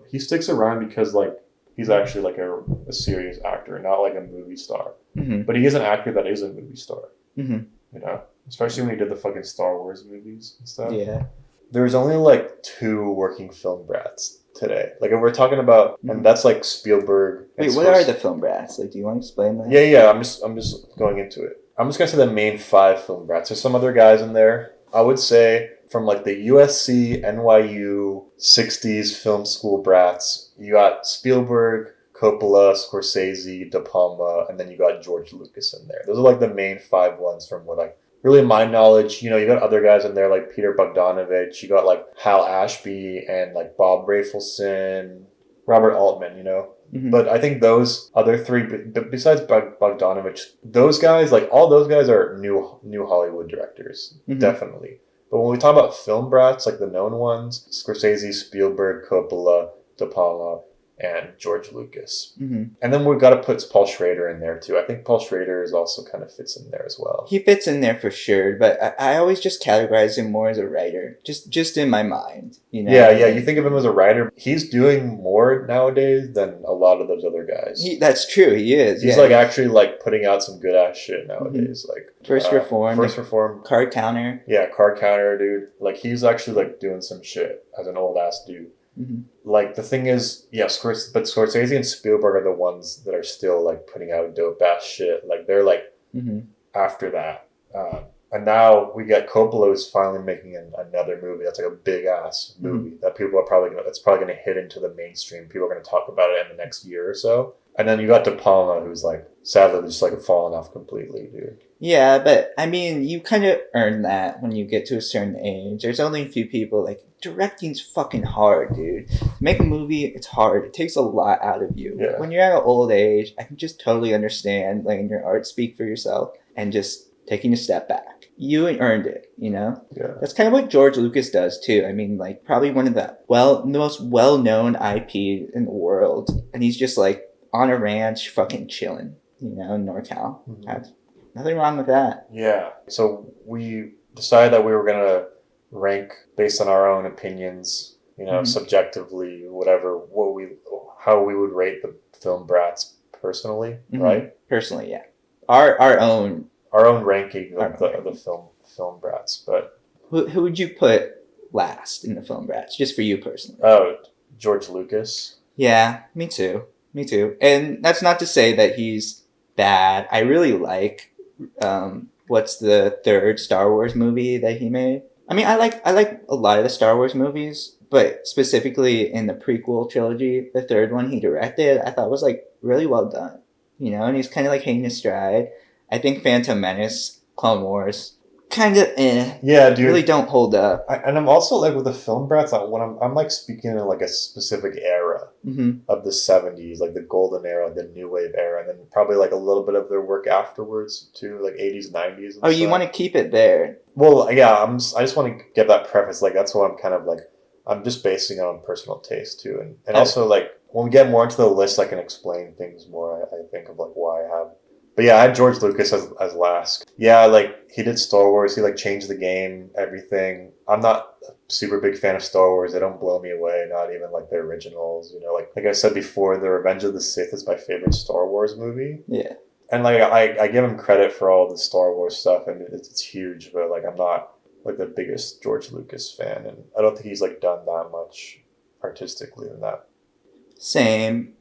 he sticks around because like. He's actually like a serious actor, not like a movie star. Mm-hmm. But he is an actor that is a movie star. Mm-hmm. You know? Especially when he did the fucking Star Wars movies and stuff. Yeah. There's only like 2 working film brats today. Like if we're talking about, and that's like Spielberg. Wait, what are the film brats? Like, do you want to explain that? Yeah. I'm just going into it. I'm just gonna say the main 5 film brats. There's some other guys in there. I would say from like the USC, NYU, 60s film school brats, you got Spielberg, Coppola, Scorsese, De Palma, and then you got George Lucas in there. Those are like the main 5 ones from what my knowledge. You know, you got other guys in there like Peter Bogdanovich, you got like Hal Ashby and like Bob Rafelson, Robert Altman, you know. Mm-hmm. But I think those other 3, besides Bogdanovich, those guys, like all those guys are new Hollywood directors, definitely. But when we talk about film brats, like the known ones, Scorsese, Spielberg, Coppola, De Palma, and George Lucas. Mm-hmm. And then we've got to put Paul Schrader in there too. I think Paul Schrader is also kind of fits in there as well. He fits in there for sure, but I always just categorize him more as a writer, just in my mind. You know? Yeah. You think of him as a writer. He's doing more nowadays than a lot of those other guys. That's true. He is. He's like actually like putting out some good ass shit nowadays. Mm-hmm. Like First Reform, Card Counter. Yeah, Card Counter, dude. Like he's actually like doing some shit as an old ass dude. Mm-hmm. Like the thing is, but Scorsese and Spielberg are the ones that are still like putting out dope ass shit. Like they're like after that, and now we got Coppola who's finally making another movie that's like a big ass movie that people are that's probably gonna hit into the mainstream. People are gonna talk about it in the next year or so. And then you got De Palma, who's like sadly just like fallen off completely, dude. Yeah, but I mean, you kind of earn that when you get to a certain age. There's only a few people like directing's fucking hard, dude. To make a movie, it's hard. It takes a lot out of you. Yeah. When you're at an old age, I can just totally understand letting your art speak for yourself and just taking a step back. You earned it, you know? Yeah. That's kind of what George Lucas does too. I mean, like probably one of the most well-known IP in the world, and he's just like on a ranch, fucking chilling, you know, in NorCal. Mm-hmm. Nothing wrong with that. Yeah. So we decided that we were rank based on our own opinions, subjectively, whatever, how we would rate the film Brats personally, right? Personally, yeah. Our own ranking of the film Brats, but who would you put last in the film Brats, just for you personally? Oh, George Lucas. Yeah, me too. And that's not to say that he's bad. I really like what's the third Star Wars movie that he made. I mean, I like a lot of the Star Wars movies, but specifically in the prequel trilogy, the third one he directed, I thought was like really well done. And he's kind of like hitting his stride. I think Phantom Menace, Clone Wars, kind of yeah, dude, really don't hold up. And I'm also like with the film Brats, when I'm like speaking in like a specific era of the 70s, like the golden era, the new wave era, and then probably like a little bit of their work afterwards too, like 80s, 90s. Oh, you want to keep it there? Well, yeah, I just want to give that preface. Like that's what I'm kind of like. I'm just basing it on personal taste too, and also like when we get more into the list, I can explain things more. I think of like why I have. But yeah, I had George Lucas as last. Yeah, like he did Star Wars. He like changed the game, everything. I'm not a super big fan of Star Wars. They don't blow me away. Not even like the originals. Like I said before, The Revenge of the Sith is my favorite Star Wars movie. Yeah. And like I give him credit for all the Star Wars stuff, and it's huge. But like I'm not like the biggest George Lucas fan, and I don't think he's like done that much artistically in that. Same.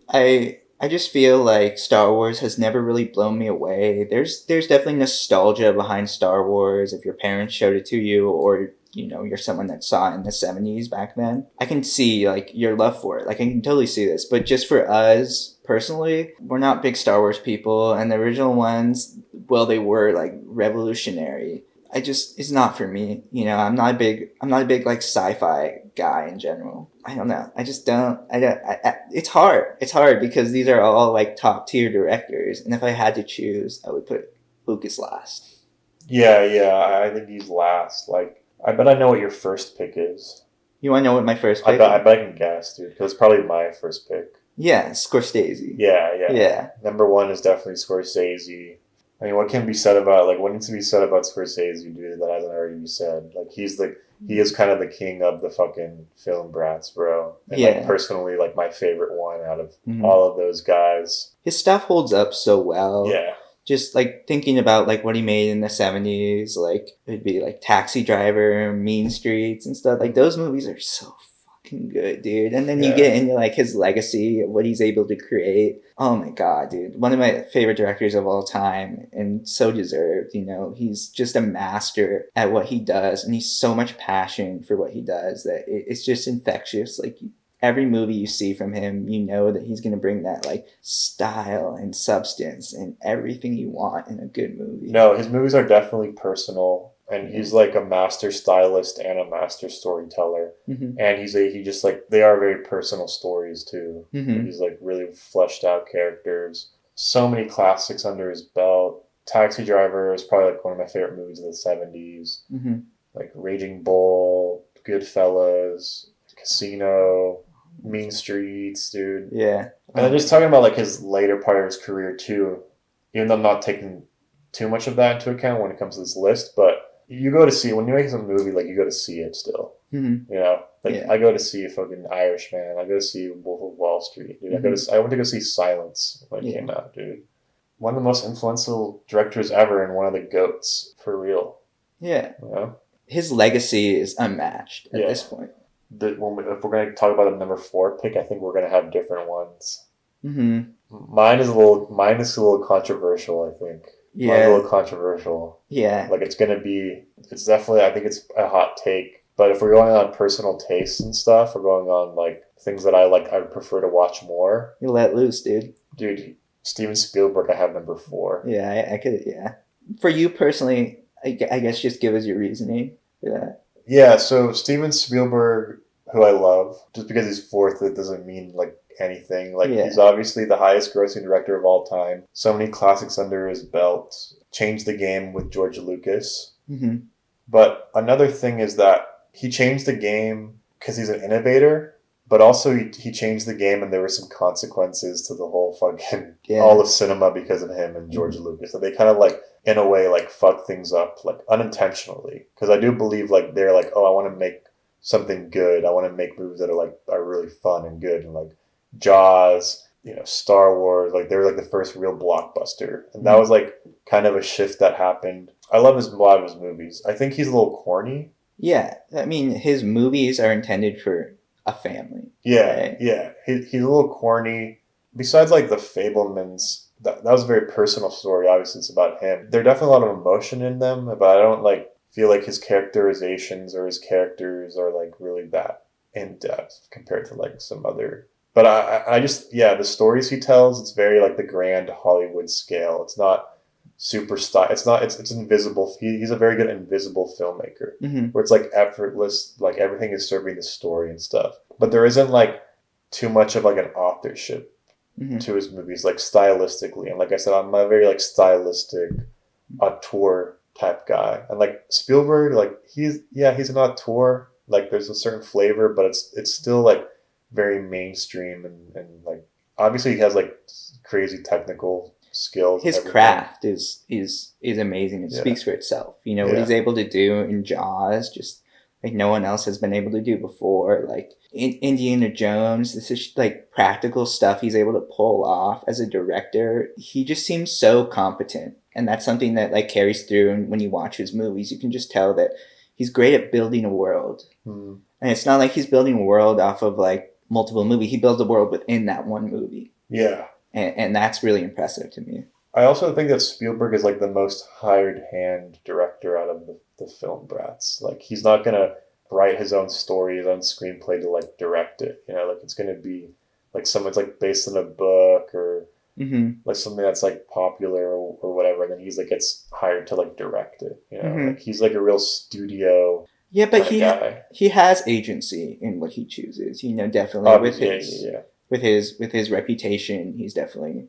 I just feel like Star Wars has never really blown me away. There's definitely nostalgia behind Star Wars if your parents showed it to you, or you're someone that saw it in the 70s back then. I can see like your love for it. Like I can totally see this. But just for us personally, we're not big Star Wars people, and the original ones, well, they were like revolutionary. It's not for me. I'm not a big like sci-fi guy in general. I don't know. I just don't. It's hard. It's hard because these are all like top tier directors, and if I had to choose, I would put Lucas last. Yeah. I think he's last. Like, I bet I know what your first pick is. You want to know what my first pick is? I bet I can guess, dude, because it's probably my first pick. Yeah, Scorsese. Yeah. Number one is definitely Scorsese. I mean, what can be said about, like, what needs to be said about Scorsese, dude, that hasn't already been said? Like, he is kind of the king of the fucking film Brats, bro. And, like, personally, like, my favorite one out of all of those guys. His stuff holds up so well. Yeah. Just, like, thinking about, like, what he made in the 70s, like, it'd be, like, Taxi Driver, Mean Streets, and stuff. Like, those movies are so fucking good, dude. And then you get into, like, his legacy of what he's able to create. Oh, my God, dude. One of my favorite directors of all time, and so deserved, He's just a master at what he does, and he's so much passion for what he does that it's just infectious. Like, every movie you see from him, that he's going to bring that like style and substance and everything you want in a good movie. No, his movies are definitely personal, and he's like a master stylist and a master storyteller. And he just like, they are very personal stories too. He's like really fleshed out characters. So many classics under his belt. Taxi Driver is probably like one of my favorite movies of the 70s. Like Raging Bull, Goodfellas, Casino, Mean Streets, dude. Yeah. And then just talking about like his later part of his career too, even though I'm not taking too much of that into account when it comes to this list, but you go to see, when you make some movie, like you go to see it still. I go to see fucking Irishman. I go to see Wolf of Wall Street, dude. I went to go see Silence when it came out, dude. One of the most influential directors ever, and one of the GOATs for real. Yeah. His legacy is unmatched at this point. If we're going to talk about the number 4 pick, I think we're going to have different ones. Mine is a little controversial, I think. Yeah. Mine's a little controversial. Yeah. Like it's definitely, I think it's a hot take. But if we're going on personal tastes and stuff, we're going on like things that I would prefer to watch more. You let loose, dude. Dude, Steven Spielberg, I have number 4. Yeah, I could, yeah. For you personally, I guess just give us your reasoning for that. Yeah, so Steven Spielberg, who I love, just because he's 4th, it doesn't mean like anything. Like he's obviously the highest grossing director of all time. So many classics under his belt. Changed the game with George Lucas. But another thing is that he changed the game because he's an innovator. but also he changed the game, and there were some consequences to the whole fucking Yeah. all of cinema because of him and George Lucas. So they kind of like, in a way, like fucked things up like unintentionally. Because I do believe like they're like, oh, I want to make something good. I want to make movies that are really fun and good, and like Jaws, Star Wars. Like they were like the first real blockbuster, and that was like kind of a shift that happened. I love a lot of his movies. I think he's a little corny. Yeah, I mean, his movies are intended for a family. Yeah, right? yeah. He's a little corny. Besides, like, The Fablemans, that was a very personal story. Obviously, it's about him. There are definitely a lot of emotion in them, but I don't, like, feel like his characterizations or his characters are, like, really that in-depth compared to, like, some other... But I just, yeah, the stories he tells, it's very, like, the grand Hollywood scale. It's not super style. It's invisible. He's a very good invisible filmmaker, where it's like effortless, like everything is serving the story and stuff, but there isn't like too much of like an authorship to his movies, like stylistically. And like I said, I'm a very like stylistic auteur type guy, and like Spielberg, like he's an auteur, like there's a certain flavor, but it's still like very mainstream, and like obviously he has like crazy technical skills. His craft is amazing. It speaks for itself. What he's able to do in Jaws, just like no one else has been able to do before. Like in Indiana Jones, this is like practical stuff he's able to pull off as a director. He just seems so competent, and that's something that like carries through. And when you watch his movies, you can just tell that he's great at building a world. And it's not like he's building a world off of like multiple movies. He builds a world within that one movie. Yeah. And that's really impressive to me. I also think that Spielberg is like the most hired hand director out of the film Brats. Like he's not going to write his own story, his own screenplay to like direct it. Like it's going to be like someone's like based on a book or like something that's like popular or whatever. And then he's like gets hired to like direct it. Like he's like a real studio. Yeah, but he has agency in what he chooses. Definitely with his reputation, he's definitely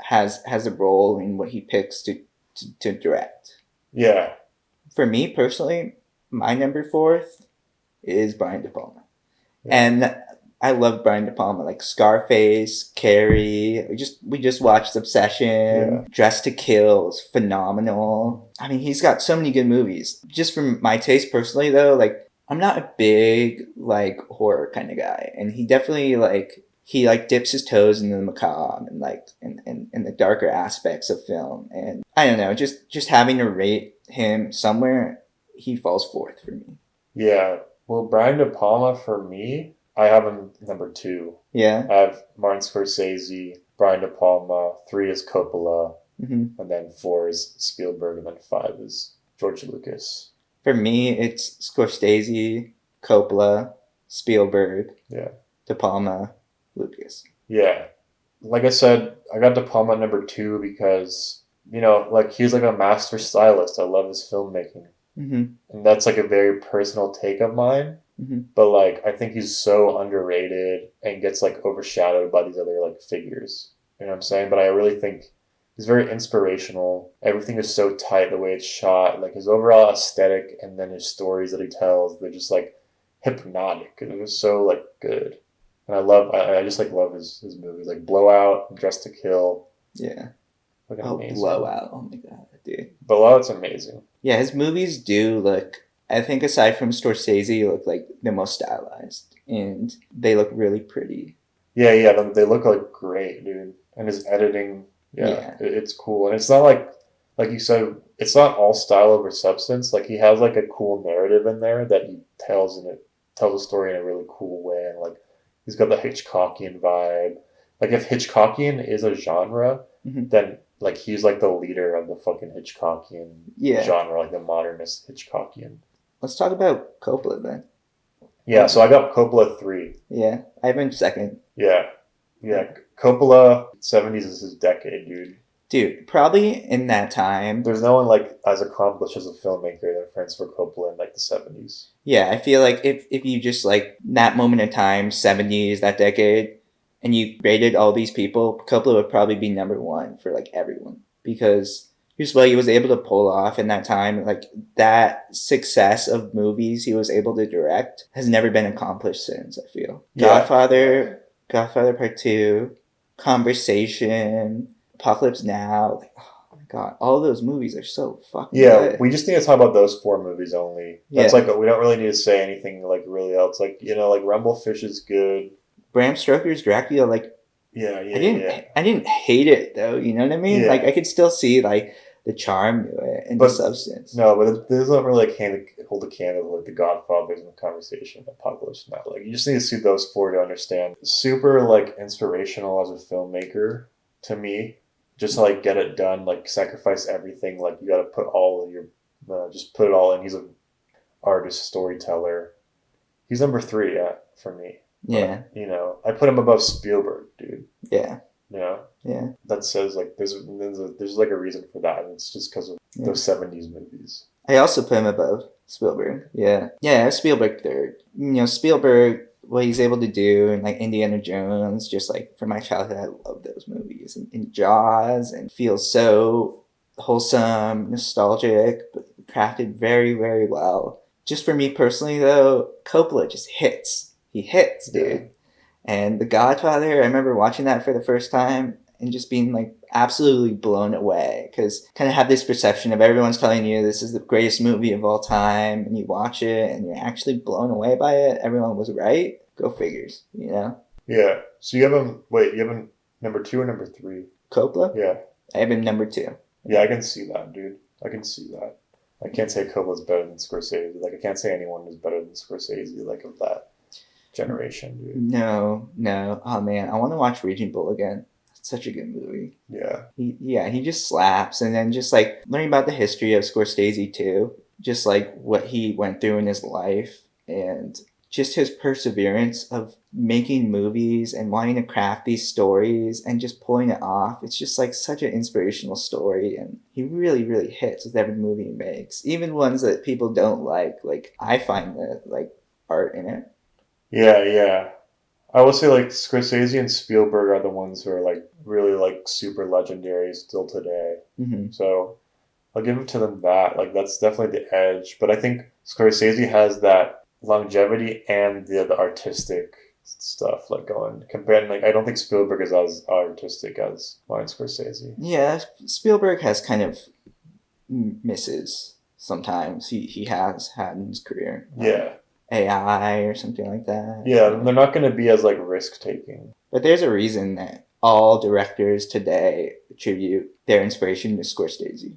has a role in what he picks to direct. Yeah. For me personally, my number 4th is Brian De Palma, and I love Brian De Palma, like Scarface, Carrie. We just watched Obsession, Dressed to Kill is phenomenal. I mean, he's got so many good movies. Just from my taste personally, though, like I'm not a big like horror kind of guy, and he definitely he dips his toes in the macabre and like in the darker aspects of film. And I don't know, just having to rate him somewhere, he falls 4th for me. Yeah. Well, Brian De Palma for me, I have him number 2. Yeah. I have Martin Scorsese, Brian De Palma, 3 is Coppola, and then 4 is Spielberg, and then 5 is George Lucas. For me, it's Scorsese, Coppola, Spielberg, De Palma, Lucas. Yeah. Like I said, I got De Palma number 2 because, like he's like a master stylist. I love his filmmaking. And that's like a very personal take of mine. But like I think he's so underrated and gets like overshadowed by these other like figures. You know what I'm saying? But I really think he's very inspirational. Everything is so tight, the way it's shot, like his overall aesthetic, and then his stories that he tells, they're just like hypnotic. And it was so like good. And I just like love his movies, like Blowout, Dressed to Kill. Yeah. Amazing. Blowout. Oh my god, dude. Blowout's amazing. Yeah, his movies do look, I think aside from Scorsese, look like the most stylized. And they look really pretty. Yeah, they look like great, dude. And his editing, it's cool. And it's not like you said, it's not all style over substance. Like he has like a cool narrative in there that he tells the story in a really cool way. And like he's got the Hitchcockian vibe. Like if Hitchcockian is a genre, then like he's like the leader of the fucking Hitchcockian genre, like the modernist Hitchcockian. Let's talk about Coppola then. Yeah, so I got Coppola 3. Yeah, I have him 2nd. Yeah. Coppola, 70s is his decade, dude. Dude, probably in that time. There's no one like as accomplished as a filmmaker than Francis Coppola in like the 70s. Yeah, I feel like if you just like that moment in time, 70s, that decade, and you rated all these people, Coppola would probably be number 1 for like everyone. Because here's what he was able to pull off in that time. Like, that success of movies he was able to direct has never been accomplished since, I feel. Yeah. Godfather Part 2, Conversation, Apocalypse Now. Like, oh my god, all those movies are so fucking good. We just need to talk about those 4 movies only. That's like, we don't really need to say anything like really else. Like, like Rumblefish is good. Bram Stoker's Dracula, like, I didn't hate it though, you know what I mean? Yeah. Like, I could still see like the charm to it and the substance. No, but it doesn't really like hold a candle like The Godfather's and The Conversation, Apocalypse Now. Like, you just need to see those 4 to understand. Super like inspirational as a filmmaker to me. Just to like get it done, like sacrifice everything. Like, you got to put all of your, just put it all in. He's an artist, storyteller. He's number 3 for me. Yeah. But, I put him above Spielberg, dude. Yeah. Yeah. That says like there's like a reason for that, and it's just because of those 70s movies. I also put him above Spielberg. Yeah. Yeah, Spielberg third. Spielberg, what he's able to do, and like Indiana Jones, just like from my childhood, I love those movies. And Jaws, and feels so wholesome, nostalgic, but crafted very, very well. Just for me personally, though, Coppola just hits. He hits, dude. Yeah. And The Godfather, I remember watching that for the first time and just being like absolutely blown away, because kind of have this perception of everyone's telling you this is the greatest movie of all time, and you watch it and you're actually blown away by it. Everyone was right. Go figures, Yeah. So you have him number 2 or number 3? Coppola? Yeah. I have him number 2. Yeah, I can see that, dude. I can see that. I can't say Coppola's better than Scorsese. Like, I can't say anyone is better than Scorsese, like, of that generation, dude. No. Oh man, I want to watch Raging Bull again. It's such a good movie. Yeah. He just slaps. And then just like learning about the history of Scorsese too, just like what he went through in his life, and just his perseverance of making movies and wanting to craft these stories and just pulling it off. It's just like such an inspirational story, and he really, really hits with every movie he makes, even ones that people don't like. Like, I find the like art in it. Yeah. I will say like Scorsese and Spielberg are the ones who are like really like super legendary still today. Mm-hmm. So I'll give it to them that. Like, that's definitely the edge. But I think Scorsese has that longevity and the artistic stuff like going. Comparing, like, I don't think Spielberg is as artistic as Martin Scorsese. Yeah, Spielberg has kind of misses sometimes. He has had in his career. Yeah. AI or something like that. Yeah, they're not going to be as like risk-taking. But there's a reason that all directors today attribute their inspiration to Scorsese.